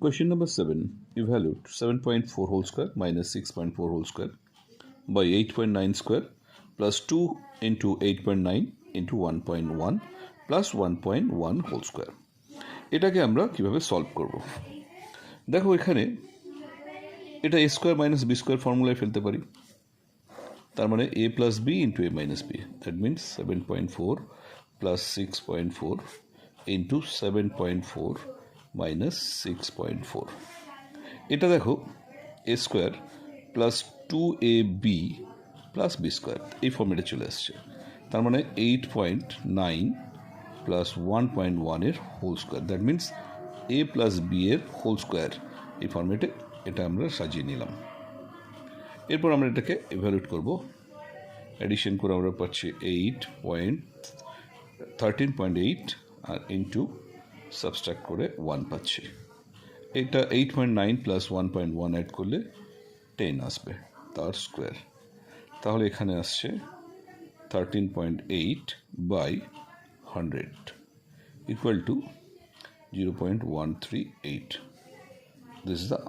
Question number 7. Evaluate 7.4 whole square minus 6.4 whole square by 8.9 square plus 2 into 8.9 into 1.1 plus 1.1 whole square. এটাকে আমরা কিভাবে solve করব? দেখো এখানে এটা a square minus B square ফর্মুলায় ফেলতে পারি। তার মানে a plus B into a minus B, that means 7.4 plus 6.4 into 7.4 minus 6.4। এটা দেখো A square plus 2ab plus B square এই ফর্মেটে চলে আসছে। তার মানে 8.9 plus 1.1 whole square, that means A plus B এর হোল স্কোয়ার এই ফর্মেটে এটা আমরা সাজিয়ে নিলাম। এরপর আমরা এটাকে এভালুয়েট করব। অ্যাডিশন করে আমরা পাচ্ছি 13.8 আর ইন্টু সাবস্ট্রাক্ট করে 1 পাচ্ছি। এটা 8.9 প্লাস 1.1 অ্যাড করলে 10 আসবে তার স্কোয়ার। তাহলে এখানে আসছে 13.8 by 100 equal to 0.138। This is the